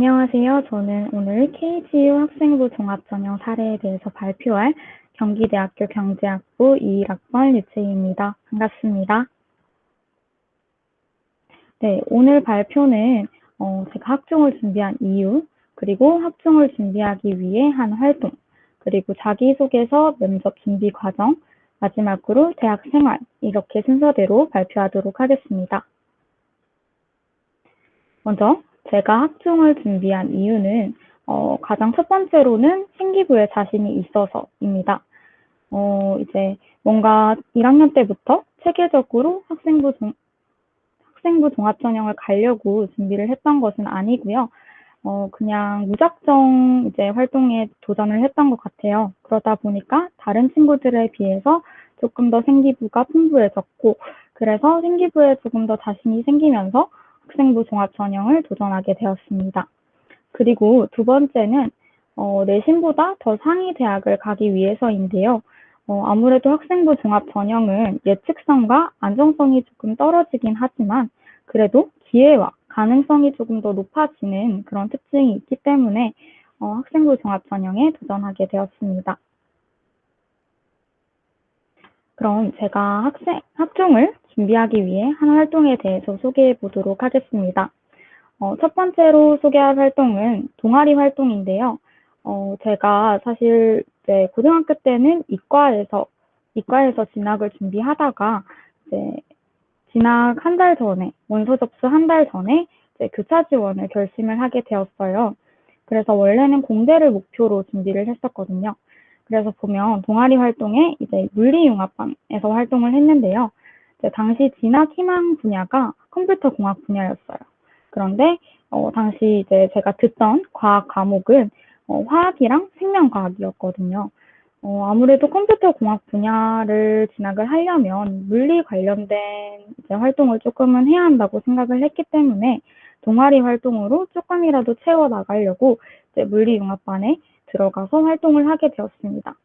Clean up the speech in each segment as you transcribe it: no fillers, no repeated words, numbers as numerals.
안녕하세요. 저는 오늘 KGU 학생부 종합전형 사례에 대해서 발표할 경기대학교 경제학부 21학번 유채희입니다. 반갑습니다. 네, 오늘 발표는 제가 학종을 준비한 이유, 그리고 학종을 준비하기 위해 한 활동, 그리고 자기소개서, 면접 준비 과정, 마지막으로 대학 생활, 이렇게 순서대로 발표하도록 하겠습니다. 먼저 제가 학종을 준비한 이유는 가장 첫 번째로는 생기부에 자신이 있어서입니다. 이제 뭔가 1학년 때부터 체계적으로 학생부 종합전형을 가려고 준비를 했던 것은 아니고요. 그냥 무작정 이제 활동에 도전을 했던 것 같아요. 그러다 보니까 다른 친구들에 비해서 조금 더 생기부가 풍부해졌고, 그래서 생기부에 조금 더 자신이 생기면서 학생부 종합전형을 도전하게 되었습니다. 그리고 두 번째는 내신보다 더 상위 대학을 가기 위해서인데요. 아무래도 학생부 종합전형은 예측성과 안정성이 조금 떨어지긴 하지만 그래도 기회와 가능성이 조금 더 높아지는 그런 특징이 있기 때문에 학생부 종합전형에 도전하게 되었습니다. 그럼 제가 학종을 준비하기 위해 한 활동에 대해서 소개해 보도록 하겠습니다. 첫 번째로 소개할 활동은 동아리 활동인데요. 제가 사실 이제 고등학교 때는 이과에서 진학을 준비하다가 이제 진학 한 달 전에, 원서 접수 한 달 전에 이제 교차 지원을 결심을 하게 되었어요. 그래서 원래는 공대를 목표로 준비를 했었거든요. 그래서 보면 동아리 활동에 이제 물리융합반에서 활동을 했는데요. 이제 당시 진학 희망 분야가 컴퓨터 공학 분야였어요. 그런데 당시 이제 제가 듣던 과학 과목은 화학이랑 생명과학이었거든요. 아무래도 컴퓨터 공학 분야를 진학을 하려면 물리 관련된 이제 활동을 조금은 해야 한다고 생각을 했기 때문에 동아리 활동으로 조금이라도 채워 나가려고 이제 물리융합반에 들어가서 활동을 하게 되었습니다.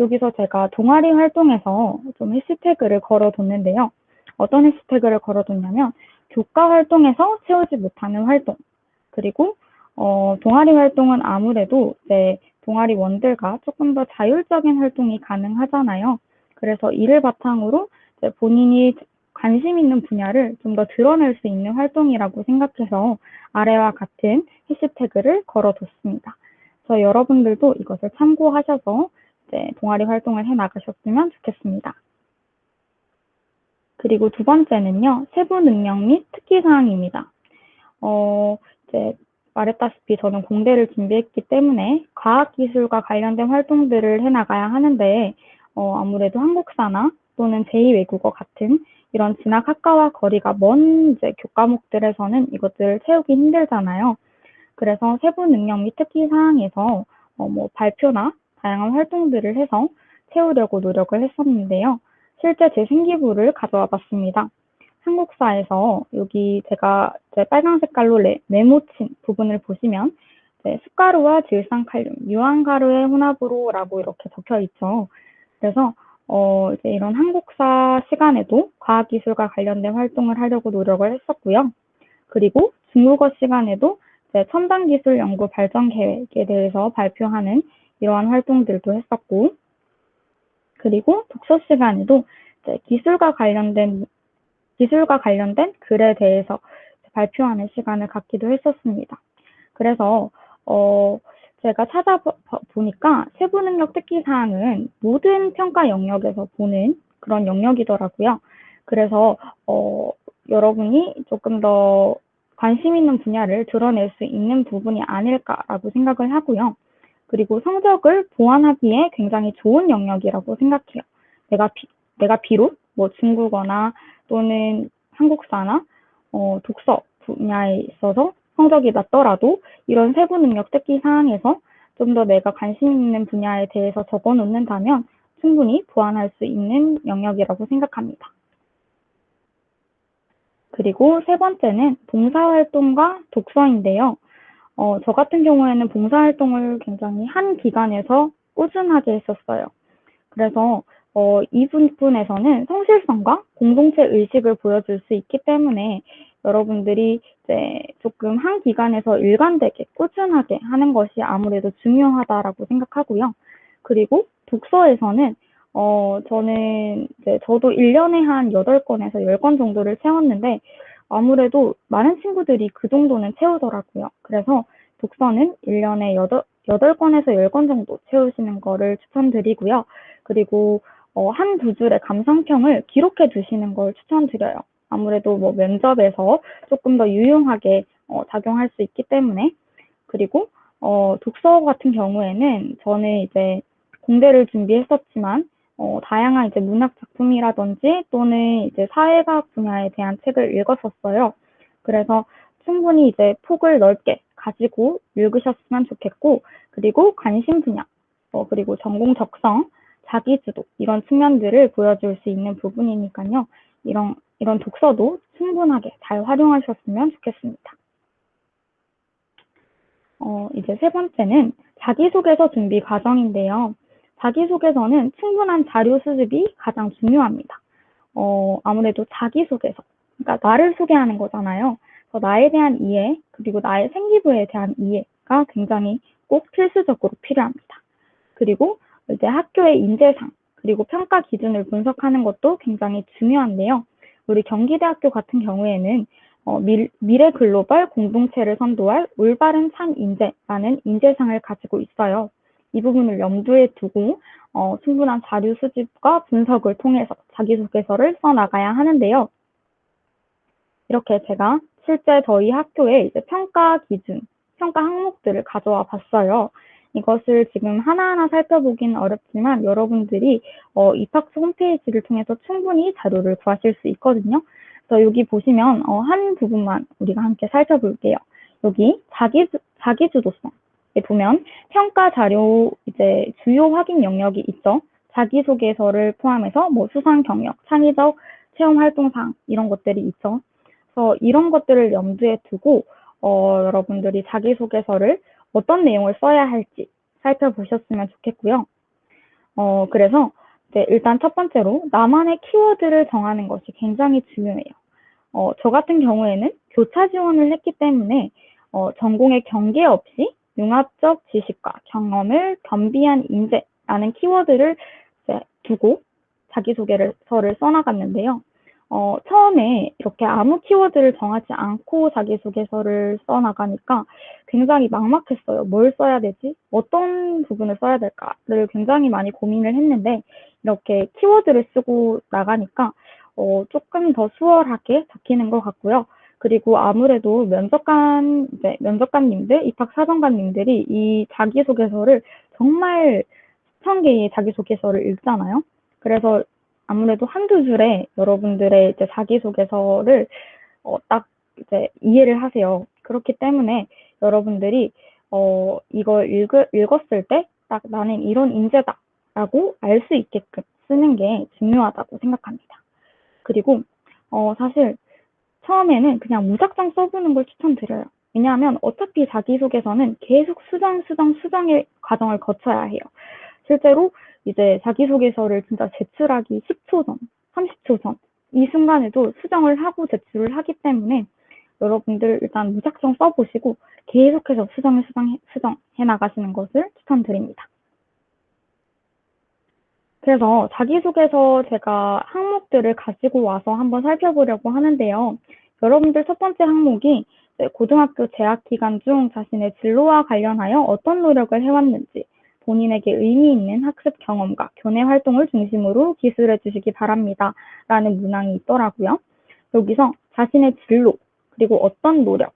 여기서 제가 동아리 활동에서 좀 해시태그를 걸어뒀는데요. 어떤 해시태그를 걸어뒀냐면 교과 활동에서 채우지 못하는 활동, 그리고 동아리 활동은 아무래도 이제 동아리원들과 조금 더 자율적인 활동이 가능하잖아요. 그래서 이를 바탕으로 이제 본인이 관심 있는 분야를 좀 더 드러낼 수 있는 활동이라고 생각해서 아래와 같은 해시태그를 걸어뒀습니다. 그래서 여러분들도 이것을 참고하셔서 이제 동아리 활동을 해 나가셨으면 좋겠습니다. 그리고 두 번째는요, 세부 능력 및 특기사항입니다. 이제 말했다시피 저는 공대를 준비했기 때문에 과학기술과 관련된 활동들을 해나가야 하는데 아무래도 한국사나 또는 제2외국어 같은 이런 진학학과와 거리가 먼 이제 교과목들에서는 이것들을 채우기 힘들잖아요. 그래서 세부 능력 및 특기 사항에서 뭐 발표나 다양한 활동들을 해서 채우려고 노력을 했었는데요. 실제 제 생기부를 가져와 봤습니다. 한국사에서 여기 제가 이제 빨간 색깔로 네모친 부분을 보시면 숟가루와 질산칼륨, 유황가루의 혼합으로라고 이렇게 적혀 있죠. 그래서 이제 이런 한국사 시간에도 과학기술과 관련된 활동을 하려고 노력을 했었고요. 그리고 중국어 시간에도 첨단기술 연구 발전 계획에 대해서 발표하는 이러한 활동들도 했었고, 그리고 독서 시간에도 이제 기술과 관련된 글에 대해서 발표하는 시간을 갖기도 했었습니다. 그래서 제가 찾아보니까 세부능력 특기사항은 모든 평가 영역에서 보는 그런 영역이더라고요. 그래서 여러분이 조금 더 관심 있는 분야를 드러낼 수 있는 부분이 아닐까라고 생각을 하고요. 그리고 성적을 보완하기에 굉장히 좋은 영역이라고 생각해요. 내가 비록 뭐 중국어나 또는 한국사나 독서 분야에 있어서 성적이 낮더라도 이런 세부 능력 특기 사항에서 좀 더 내가 관심 있는 분야에 대해서 적어 놓는다면 충분히 보완할 수 있는 영역이라고 생각합니다. 그리고 세 번째는 봉사활동과 독서인데요. 저 같은 경우에는 봉사활동을 굉장히 한 기관에서 꾸준하게 했었어요. 그래서 이 부분에서는 성실성과 공동체 의식을 보여줄 수 있기 때문에 여러분들이 이제 조금 한 기간에서 일관되게 꾸준하게 하는 것이 아무래도 중요하다라고 생각하고요. 그리고 독서에서는 저는 이제 저도 1년에 한 8권에서 10권 정도를 채웠는데 아무래도 많은 친구들이 그 정도는 채우더라고요. 그래서 독서는 1년에 8권에서 10권 정도 채우시는 거를 추천드리고요. 그리고 한 두 줄의 감상평을 기록해 두시는 걸 추천드려요. 아무래도 뭐 면접에서 조금 더 유용하게 작용할 수 있기 때문에. 그리고 독서 같은 경우에는 저는 이제 공대를 준비했었지만 다양한 이제 문학 작품이라든지 또는 이제 사회과학 분야에 대한 책을 읽었었어요. 그래서 충분히 이제 폭을 넓게 가지고 읽으셨으면 좋겠고, 그리고 관심 분야, 그리고 전공 적성, 자기주도 이런 측면들을 보여줄 수 있는 부분이니까요. 이런 독서도 충분하게 잘 활용하셨으면 좋겠습니다. 이제 세 번째는 자기소개서 준비 과정인데요. 자기소개서는 충분한 자료 수집이 가장 중요합니다. 아무래도 자기소개서, 그러니까 나를 소개하는 거잖아요. 그래서 나에 대한 이해, 그리고 나의 생기부에 대한 이해가 굉장히 꼭 필수적으로 필요합니다. 그리고 이제 학교의 인재상, 그리고 평가 기준을 분석하는 것도 굉장히 중요한데요. 우리 경기대학교 같은 경우에는 미래 글로벌 공동체를 선도할 올바른 참 인재라는 인재상을 가지고 있어요. 이 부분을 염두에 두고 충분한 자료 수집과 분석을 통해서 자기소개서를 써나가야 하는데요. 이렇게 제가 실제 저희 학교에 이제 평가 기준, 평가 항목들을 가져와 봤어요. 이것을 지금 하나하나 살펴보기는 어렵지만 여러분들이 입학처 홈페이지를 통해서 충분히 자료를 구하실 수 있거든요. 그래서 여기 보시면 한 부분만 우리가 함께 살펴볼게요. 여기 자기주도성에 보면 평가 자료 이제 주요 확인 영역이 있죠. 자기소개서를 포함해서 뭐 수상 경력, 창의적 체험 활동상 이런 것들이 있죠. 그래서 이런 것들을 염두에 두고 여러분들이 자기소개서를 어떤 내용을 써야 할지 살펴보셨으면 좋겠고요. 그래서 이제 일단 첫 번째로 나만의 키워드를 정하는 것이 굉장히 중요해요. 저 같은 경우에는 교차 지원을 했기 때문에 전공에 경계 없이 융합적 지식과 경험을 겸비한 인재라는 키워드를 이제 두고 자기소개서를 써나갔는데요. 처음에 이렇게 아무 키워드를 정하지 않고 자기소개서를 써나가니까 굉장히 막막했어요. 뭘 써야 되지? 어떤 부분을 써야 될까를 굉장히 많이 고민을 했는데 이렇게 키워드를 쓰고 나가니까 조금 더 수월하게 적히는 것 같고요. 그리고 아무래도 면접관님들, 입학사정관님들이 이 자기소개서를 정말 수천 개의 자기소개서를 읽잖아요. 그래서 아무래도 한두 줄에 여러분들의 이제 자기소개서를 딱 이제 이해를 하세요. 그렇기 때문에 여러분들이 이걸 읽었을 때 딱 나는 이런 인재다라고 알 수 있게끔 쓰는 게 중요하다고 생각합니다. 그리고 사실 처음에는 그냥 무작정 써보는 걸 추천드려요. 왜냐하면 어차피 자기소개서는 계속 수정의 과정을 거쳐야 해요. 실제로 이제 자기소개서를 진짜 제출하기 10초 전, 30초 전, 이 순간에도 수정을 하고 제출을 하기 때문에 여러분들 일단 무작정 써보시고 계속해서 수정해 나가시는 것을 추천드립니다. 그래서 자기소개서 제가 항목들을 가지고 와서 한번 살펴보려고 하는데요. 여러분들 첫 번째 항목이 고등학교 재학 기간 중 자신의 진로와 관련하여 어떤 노력을 해왔는지 본인에게 의미 있는 학습 경험과 교내 활동을 중심으로 기술해 주시기 바랍니다. 라는 문항이 있더라고요. 여기서 자신의 진로, 그리고 어떤 노력,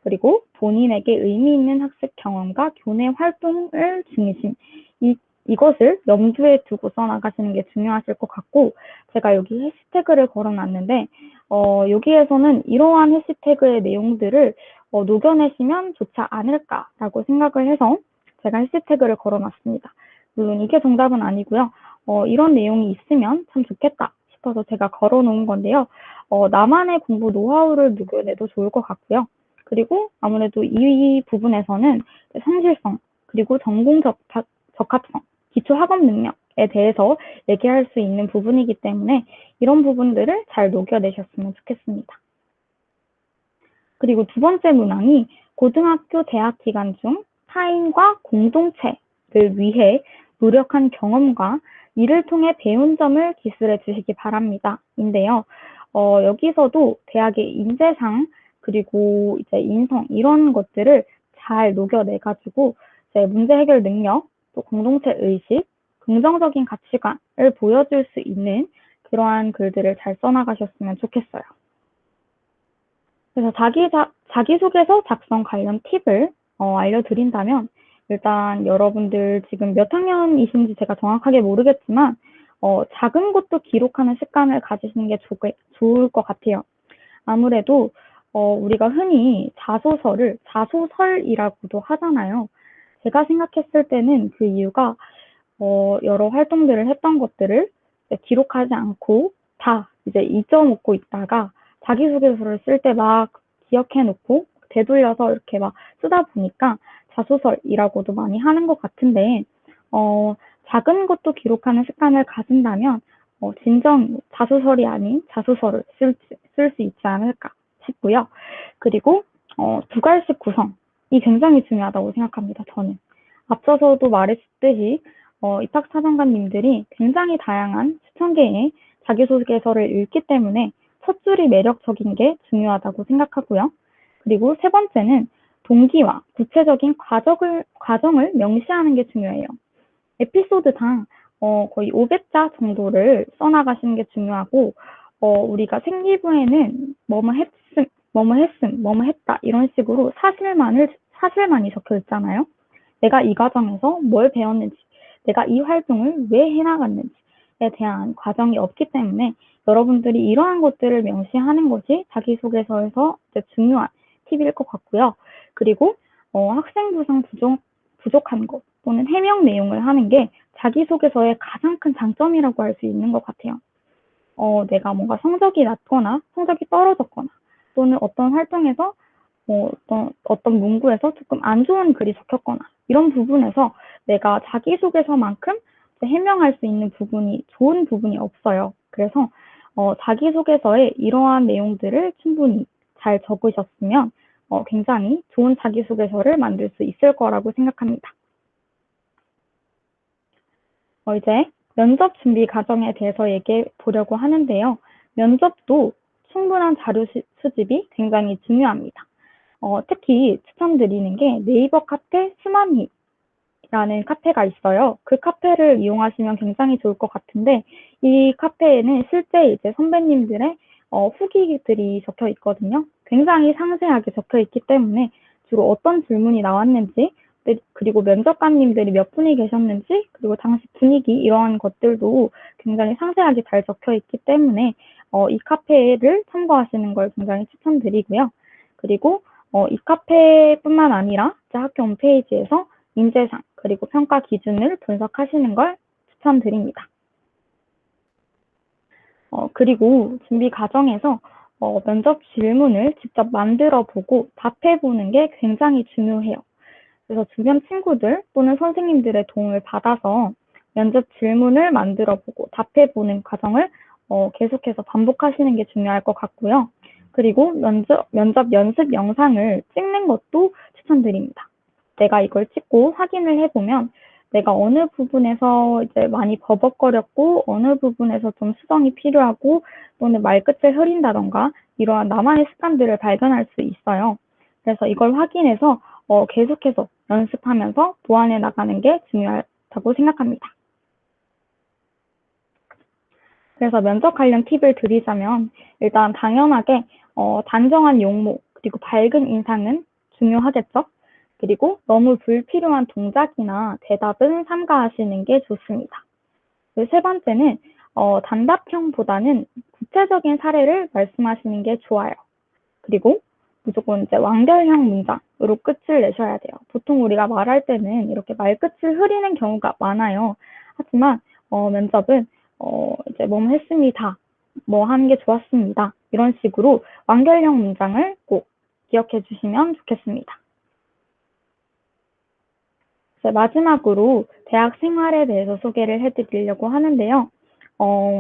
그리고 본인에게 의미 있는 학습 경험과 교내 활동을 중심, 이것을 염두에 두고 써나가시는 게 중요하실 것 같고, 제가 여기 해시태그를 걸어놨는데 여기에서는 이러한 해시태그의 내용들을 녹여내시면 좋지 않을까라고 생각을 해서 제가 해시태그를 걸어놨습니다. 물론 이게 정답은 아니고요. 이런 내용이 있으면 참 좋겠다 싶어서 제가 걸어놓은 건데요. 나만의 공부 노하우를 녹여내도 좋을 것 같고요. 그리고 아무래도 이 부분에서는 성실성, 그리고 전공 적합성, 기초 학업 능력에 대해서 얘기할 수 있는 부분이기 때문에 이런 부분들을 잘 녹여내셨으면 좋겠습니다. 그리고 두 번째 문항이 고등학교 재학 기간 중 타인과 공동체를 위해 노력한 경험과 이를 통해 배운 점을 기술해 주시기 바랍니다. 인데요. 여기서도 대학의 인재상 그리고 이제 인성 이런 것들을 잘 녹여내가지고 이제 문제 해결 능력, 또 공동체 의식, 긍정적인 가치관을 보여줄 수 있는 그러한 글들을 잘 써나가셨으면 좋겠어요. 그래서 자기소개서 작성 관련 팁을 알려드린다면 일단 여러분들 지금 몇 학년이신지 제가 정확하게 모르겠지만 작은 것도 기록하는 습관을 가지시는 게 좋을 것 같아요. 아무래도 우리가 흔히 자소설이라고도 하잖아요. 제가 생각했을 때는 그 이유가 여러 활동들을 했던 것들을 기록하지 않고 다 이제 잊어먹고 있다가 자기소개서를 쓸 때 막 기억해 놓고 되돌려서 이렇게 막 쓰다 보니까 자소설이라고도 많이 하는 것 같은데 작은 것도 기록하는 습관을 가진다면 진정 자소설이 아닌 자소서를 쓸 수 있지 않을까 싶고요. 그리고 두 갈씩 구성이 굉장히 중요하다고 생각합니다. 저는 앞서서도 말했듯이 입학사정관님들이 굉장히 다양한 수천 개의 자기소개서를 읽기 때문에 첫 줄이 매력적인 게 중요하다고 생각하고요. 그리고 세 번째는 동기와 구체적인 과정을 명시하는 게 중요해요. 에피소드당 거의 500자 정도를 써나가시는 게 중요하고 우리가 생기부에는 뭐뭐 했다 이런 식으로 사실만이 적혀 있잖아요. 내가 이 과정에서 뭘 배웠는지, 내가 이 활동을 왜 해나갔는지에 대한 과정이 없기 때문에 여러분들이 이러한 것들을 명시하는 것이 자기소개서에서 중요한 팁일 것 같고요. 그리고 학생 구성 부족한 것 또는 해명 내용을 하는 게 자기소개서의 가장 큰 장점이라고 할 수 있는 것 같아요. 내가 뭔가 성적이 낮거나 성적이 떨어졌거나 또는 어떤 활동에서 어떤 문구에서 조금 안 좋은 글이 적혔거나 이런 부분에서 내가 자기소개서만큼 해명할 수 있는 좋은 부분이 없어요. 그래서 자기소개서에 이러한 내용들을 충분히 잘 적으셨으면 굉장히 좋은 자기소개서를 만들 수 있을 거라고 생각합니다. 이제 면접 준비 과정에 대해서 얘기해 보려고 하는데요. 면접도 충분한 자료 수집이 굉장히 중요합니다. 특히 추천드리는 게 네이버 카페 스마미라는 카페가 있어요. 그 카페를 이용하시면 굉장히 좋을 것 같은데 이 카페에는 실제 이제 선배님들의 후기들이 적혀 있거든요. 굉장히 상세하게 적혀 있기 때문에 주로 어떤 질문이 나왔는지 그리고 면접관님들이 몇 분이 계셨는지 그리고 당시 분위기 이러한 것들도 굉장히 상세하게 잘 적혀 있기 때문에 이 카페를 참고하시는 걸 굉장히 추천드리고요. 그리고 이 카페뿐만 아니라 학교 홈페이지에서 인재상 그리고 평가 기준을 분석하시는 걸 추천드립니다. 그리고 준비 과정에서 면접 질문을 직접 만들어 보고 답해 보는 게 굉장히 중요해요. 그래서 주변 친구들 또는 선생님들의 도움을 받아서 면접 질문을 만들어 보고 답해 보는 과정을 계속해서 반복하시는 게 중요할 것 같고요. 그리고 면접 연습 영상을 찍는 것도 추천드립니다. 내가 이걸 찍고 확인을 해보면 내가 어느 부분에서 이제 많이 버벅거렸고 어느 부분에서 좀 수정이 필요하고 또는 말끝을 흐린다던가 이러한 나만의 습관들을 발견할 수 있어요. 그래서 이걸 확인해서 계속해서 연습하면서 보완해 나가는 게 중요하다고 생각합니다. 그래서 면접 관련 팁을 드리자면 일단 당연하게 단정한 용모 그리고 밝은 인상은 중요하겠죠. 그리고 너무 불필요한 동작이나 대답은 삼가하시는 게 좋습니다. 세 번째는 단답형보다는 구체적인 사례를 말씀하시는 게 좋아요. 그리고 무조건 이제 완결형 문장으로 끝을 내셔야 돼요. 보통 우리가 말할 때는 이렇게 말끝을 흐리는 경우가 많아요. 하지만 면접은 이제 뭐뭐 했습니다. 뭐 하는 게 좋았습니다. 이런 식으로 완결형 문장을 꼭 기억해 주시면 좋겠습니다. 이제 마지막으로 대학 생활에 대해서 소개를 해드리려고 하는데요.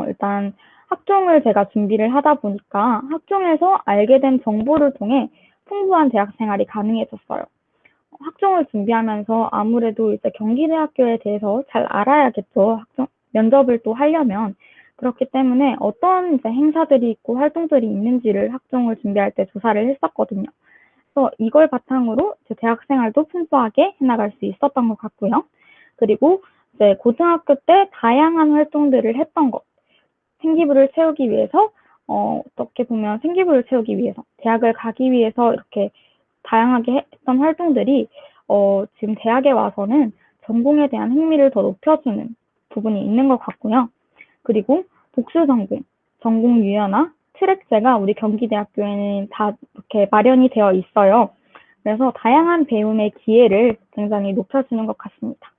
일단 학종을 제가 준비를 하다 보니까 학종에서 알게 된 정보를 통해 풍부한 대학 생활이 가능해졌어요. 학종을 준비하면서 아무래도 이제 경기대학교에 대해서 잘 알아야겠죠. 면접을 또 하려면. 그렇기 때문에 어떤 이제 행사들이 있고 활동들이 있는지를 학종을 준비할 때 조사를 했었거든요. 그래서 이걸 바탕으로 제 대학 생활도 풍부하게 해나갈 수 있었던 것 같고요. 그리고 이제 고등학교 때 다양한 활동들을 했던 것, 생기부를 채우기 위해서 어떻게 보면 생기부를 채우기 위해서 대학을 가기 위해서 이렇게 다양하게 했던 활동들이 지금 대학에 와서는 전공에 대한 흥미를 더 높여주는 부분이 있는 것 같고요. 그리고 복수 전공, 전공 유연화, 트랙제가 우리 경기대학교에는 다 이렇게 마련이 되어 있어요. 그래서 다양한 배움의 기회를 굉장히 높여주는 것 같습니다.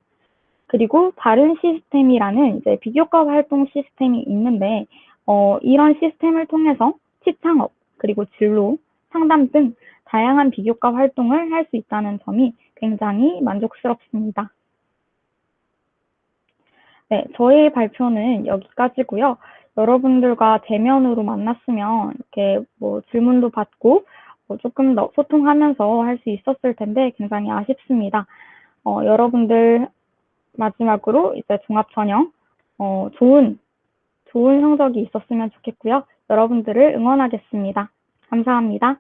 그리고 다른 시스템이라는 이제 비교과 활동 시스템이 있는데 이런 시스템을 통해서 취창업, 그리고 진로, 상담 등 다양한 비교과 활동을 할 수 있다는 점이 굉장히 만족스럽습니다. 네, 저희 발표는 여기까지고요. 여러분들과 대면으로 만났으면 이렇게 뭐 질문도 받고 조금 더 소통하면서 할 수 있었을 텐데 굉장히 아쉽습니다. 여러분들 마지막으로 이제 종합전형 좋은 성적이 있었으면 좋겠고요. 여러분들을 응원하겠습니다. 감사합니다.